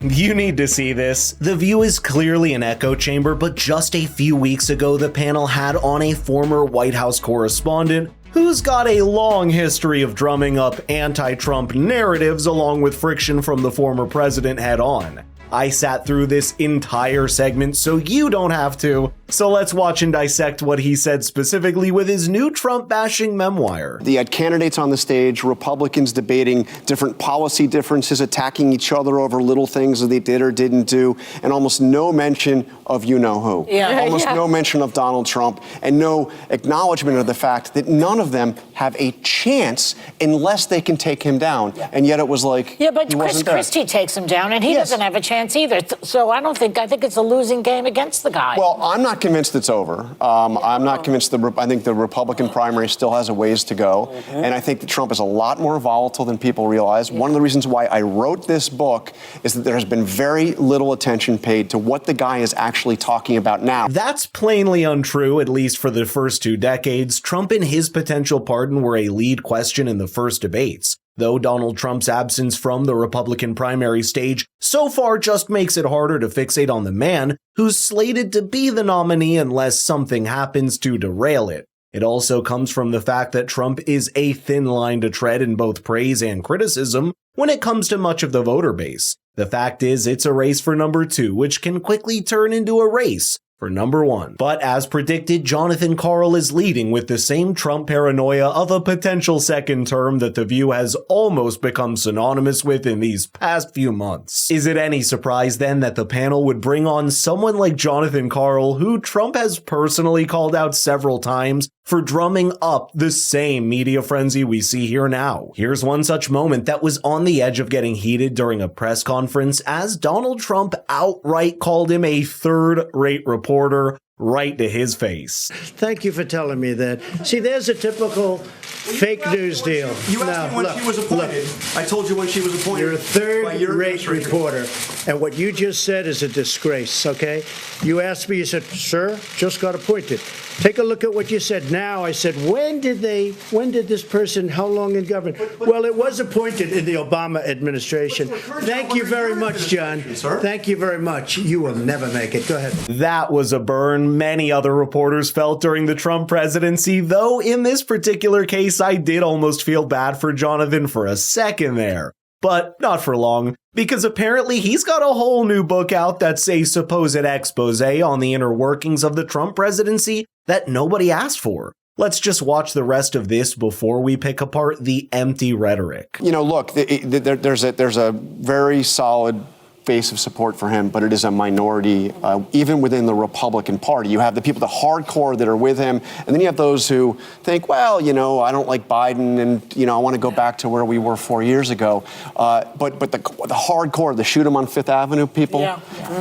You need to see this. The View is clearly an echo chamber, but just a few weeks ago, the panel had on a former White House correspondent who's got a long history of drumming up anti-Trump narratives along with friction from the former president head on. I sat through this entire segment so you don't have to, so let's watch and dissect what he said specifically with his new Trump-bashing memoir. They had candidates on the stage, Republicans debating different policy differences, attacking each other over little things that they did or didn't do, and almost no mention of you-know-who. Almost no mention of Donald Trump, and no acknowledgement of the fact that none of them have a chance unless they can take him down. And yet it was like, but Chris Christie takes him down, and he doesn't have a chance either. So I think it's a losing game against the guy. Well, I'm not convinced it's over. I'm not convinced. I think the Republican primary still has a ways to go. And I think that Trump is a lot more volatile than people realize. One of the reasons why I wrote this book is that there has been very little attention paid to what the guy is actually talking about now. That's plainly untrue, at least for the first 2 decades. Trump and his potential pardon were a lead question in the first debates, though Donald Trump's absence from the Republican primary stage so far just makes it harder to fixate on the man who's slated to be the nominee unless something happens to derail it. It also comes from the fact that Trump is a thin line to tread in both praise and criticism when it comes to much of the voter base. The fact is, it's a race for number 2, which can quickly turn into a race for number 1. But as predicted, Jonathan Karl is leading with the same Trump paranoia of a potential second term that The View has almost become synonymous with in these past few months. Is it any surprise then that the panel would bring on someone like Jonathan Karl, who Trump has personally called out several times for drumming up the same media frenzy we see here now? Here's one such moment that was on the edge of getting heated during a press conference as Donald Trump outright called him a third-rate reporter right to his face. Thank you for telling me that. See, there's a typical fake news deal. You asked me when she was appointed. I told you when she was appointed. You're a third-rate reporter, and what you just said is a disgrace, okay? You asked me, you said, sir, just got appointed. Take a look at what you said now. I said, when did this person, how long in government? Well, it was appointed in the Obama administration. Thank you very much, John. Thank you very much. You will never make it. Go ahead. That was a burn many other reporters felt during the Trump presidency, though in this particular case, I did almost feel bad for Jonathan for a second there. But not for long, because apparently he's got a whole new book out that's a supposed expose on the inner workings of the Trump presidency that nobody asked for. Let's just watch the rest of this before we pick apart the empty rhetoric. You know, look, there's a very solid base of support for him, but it is a minority, even within the Republican Party. You have the people, the hardcore that are with him, and then you have those who think, well, you know, I don't like Biden, and, you know, I want to go back to where we were 4 years ago. But the hardcore, the shoot 'em on Fifth Avenue people,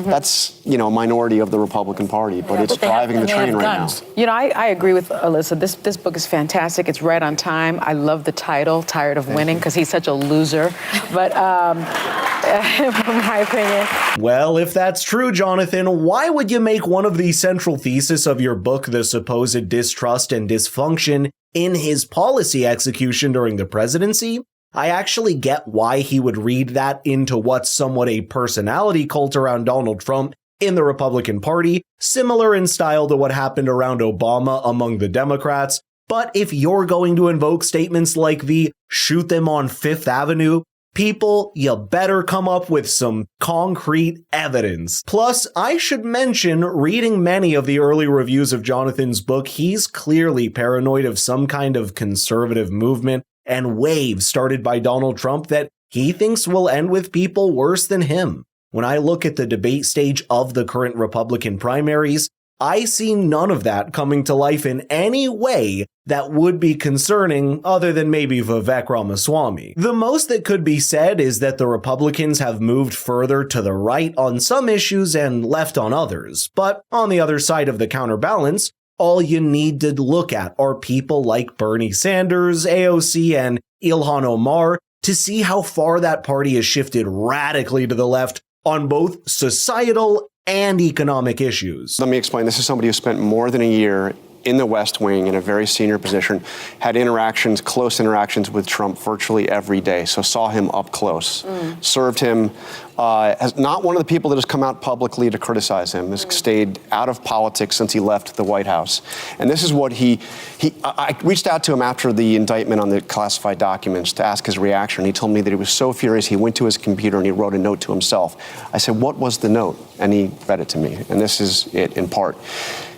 that's, you know, a minority of the Republican Party, but it's driving the train right now. You know, I agree with Alyssa. This book is fantastic. It's right on time. I love the title, Tired of Winning, because he's such a loser. But from my opinion. Well, if that's true, Jonathan, why would you make one of the central thesis of your book the supposed distrust and dysfunction in his policy execution during the presidency? I actually get why he would read that into what's somewhat a personality cult around Donald Trump in the Republican Party, similar in style to what happened around Obama among the Democrats. But if you're going to invoke statements like the shoot them on Fifth Avenue, people, you better come up with some concrete evidence. Plus, I should mention, reading many of the early reviews of Jonathan's book, he's clearly paranoid of some kind of conservative movement and wave started by Donald Trump that he thinks will end with people worse than him. When I look at the debate stage of the current Republican primaries, I see none of that coming to life in any way that would be concerning other than maybe Vivek Ramaswamy. The most that could be said is that the Republicans have moved further to the right on some issues and left on others. But on the other side of the counterbalance, all you need to look at are people like Bernie Sanders, AOC, and Ilhan Omar to see how far that party has shifted radically to the left on both societal and economic issues. Let me explain. This is somebody who spent more than a year in the West Wing in a very senior position, had close interactions with Trump virtually every day, so saw him up close, served him as not one of the people that has come out publicly to criticize him, has stayed out of politics since he left the White House. And this is what I reached out to him after the indictment on the classified documents to ask his reaction. He told me that he was so furious, he went to his computer and he wrote a note to himself. I said, what was the note? And he read it to me. And this is it in part.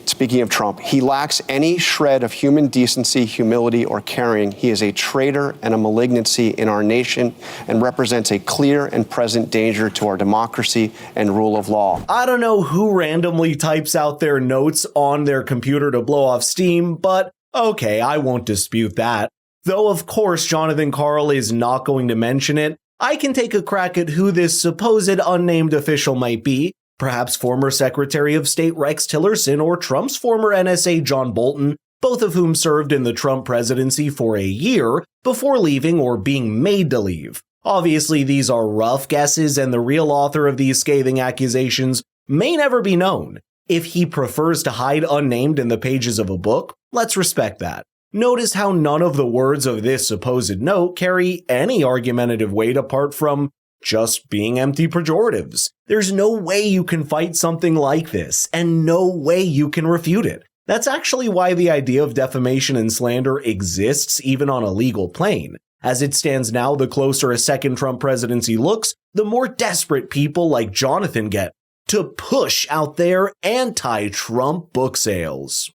Speaking of Trump, he lacks any shred of human decency, humility, or caring. He is a traitor and a malignancy in our nation and represents a clear and present danger to our democracy and rule of law. I don't know who randomly types out their notes on their computer to blow off steam, but okay, I won't dispute that. Though, of course, Jonathan Karl is not going to mention it, I can take a crack at who this supposed unnamed official might be. Perhaps former Secretary of State Rex Tillerson or Trump's former NSA John Bolton, both of whom served in the Trump presidency for a year before leaving or being made to leave. Obviously, these are rough guesses, and the real author of these scathing accusations may never be known. If he prefers to hide unnamed in the pages of a book, let's respect that. Notice how none of the words of this supposed note carry any argumentative weight apart from just being empty pejoratives. There's no way you can fight something like this, and no way you can refute it. That's actually why the idea of defamation and slander exists even on a legal plane. As it stands now, the closer a second Trump presidency looks, the more desperate people like Jonathan get to push out their anti-Trump book sales.